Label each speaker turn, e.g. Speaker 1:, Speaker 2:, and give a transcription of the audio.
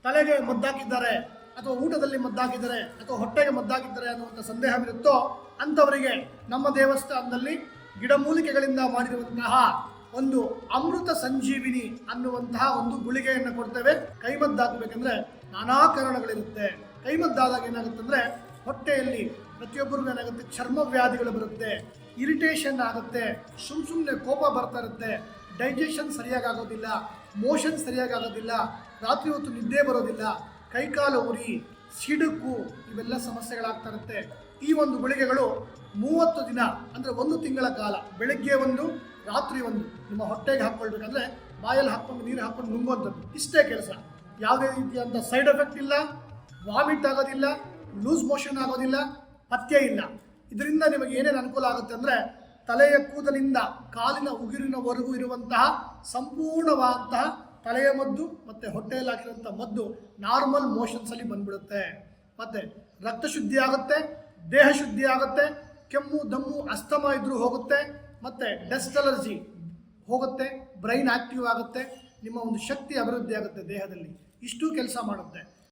Speaker 1: ತಲೆಗೆ ಮದ್ದಾಕಿದ್ದಾರೆ ಅಥವಾ ಊಟದಲ್ಲಿ ಮದ್ದಾಕಿದ್ದಾರೆ ಅಥವಾ ಹೊಟ್ಟೆಗೆ ಮದ್ದಾಕಿದ್ದಾರೆ ಅನ್ನುವಂಥ ಸಂದೇಹವಿರುತ್ತೋ ಅಂಥವರಿಗೆ ನಮ್ಮ ದೇವಸ್ಥಾನದಲ್ಲಿ ಗಿಡಮೂಲಿಕೆಗಳಿಂದ ಮಾಡಿರುವಂತಹ ಒಂದು ಅಮೃತ ಸಂಜೀವಿನಿ ಅನ್ನುವಂತಹ ಒಂದು ಗುಳಿಗೆಯನ್ನು ಕೊಡ್ತೇವೆ. ಕೈಮದ್ದಾಗಬೇಕಂದ್ರೆ ನಾನಾ ಕಾರಣಗಳಿರುತ್ತೆ. ಕೈಮದ್ದಾದಾಗ ಏನಾಗುತ್ತಂದ್ರೆ ಹೊಟ್ಟೆಯಲ್ಲಿ ಪ್ರತಿಯೊಬ್ಬರಿಗೂ ಏನಾಗುತ್ತೆ, ಚರ್ಮ ವ್ಯಾಧಿಗಳು ಬರುತ್ತೆ, ಇರಿಟೇಷನ್ ಆಗುತ್ತೆ, ಸುಮ್ಮನೆ ಕೋಪ ಬರ್ತಾ ಇರುತ್ತೆ, ಡೈಜೆಷನ್ ಸರಿಯಾಗಿ ಆಗೋದಿಲ್ಲ, ಮೋಷನ್ ಸರಿಯಾಗಿ ಆಗೋದಿಲ್ಲ, ರಾತ್ರಿ ಹೊತ್ತು ನಿದ್ದೆ ಬರೋದಿಲ್ಲ, ಕೈಕಾಲು ಉರಿ, ಸಿಡುಕು, ಇವೆಲ್ಲ ಸಮಸ್ಯೆಗಳಾಗ್ತಾ ಇರುತ್ತೆ. ಈ ಒಂದು ಗುಳಿಗೆಗಳು 30 ದಿನ ಅಂದರೆ 1 ತಿಂಗಳ ಕಾಲ ಬೆಳಗ್ಗೆ ಒಂದು ರಾತ್ರಿ ಒಂದು ನಿಮ್ಮ ಹೊಟ್ಟೆಗೆ ಹಾಕ್ಕೊಳ್ಬೇಕಂದ್ರೆ ಬಾಯಲ್ಲಿ ಹಾಕ್ಕೊಂಡು ನೀರು ಹಾಕ್ಕೊಂಡು ನುಂಗುವಂಥದ್ದು. ಇಷ್ಟೇ ಕೆಲಸ. ಯಾವುದೇ ರೀತಿಯಾದಂಥ ಸೈಡ್ ಎಫೆಕ್ಟ್ ಇಲ್ಲ, ವಾಮಿಟ್ ಆಗೋದಿಲ್ಲ, ಲೂಸ್ ಮೋಷನ್ ಆಗೋದಿಲ್ಲ, ಪಥ್ಯ ಇಲ್ಲ. ಇದರಿಂದ ನಿಮಗೆ ಏನೇನು ಅನುಕೂಲ ಆಗುತ್ತೆ ಅಂದರೆ ತಲೆಯ ಕೂದಲಿಂದ ಕಾಲಿನ ಉಗುರಿನವರೆಗೂ ಇರುವಂತಹ ಸಂಪೂರ್ಣವಾದಂತಹ ತಲೆಯ ಮದ್ದು ಮತ್ತು ಹೊಟ್ಟೆಯಲ್ಲಿ ಹಾಕಿರುವಂಥ ಮದ್ದು ನಾರ್ಮಲ್ ಮೋಷನ್ಸಲ್ಲಿ ಬಂದ್ಬಿಡುತ್ತೆ. ಮತ್ತು ರಕ್ತ ಶುದ್ಧಿ ಆಗುತ್ತೆ, ದೇಹ ಶುದ್ಧಿ ಆಗುತ್ತೆ, ಕೆಮ್ಮು ದಮ್ಮು ಅಸ್ತಮ ಇದ್ರೂ ಹೋಗುತ್ತೆ, ಮತ್ತು ಡಸ್ಟ್ ಅಲರ್ಜಿ ಹೋಗುತ್ತೆ, ಬ್ರೈನ್ ಆಕ್ಟಿವ್ ಆಗುತ್ತೆ, ನಿಮ್ಮ ಒಂದು ಶಕ್ತಿ ಅಭಿವೃದ್ಧಿ ಆಗುತ್ತೆ ದೇಹದಲ್ಲಿ. ಇಷ್ಟು ಕೆಲಸ ಮಾಡುತ್ತೆ.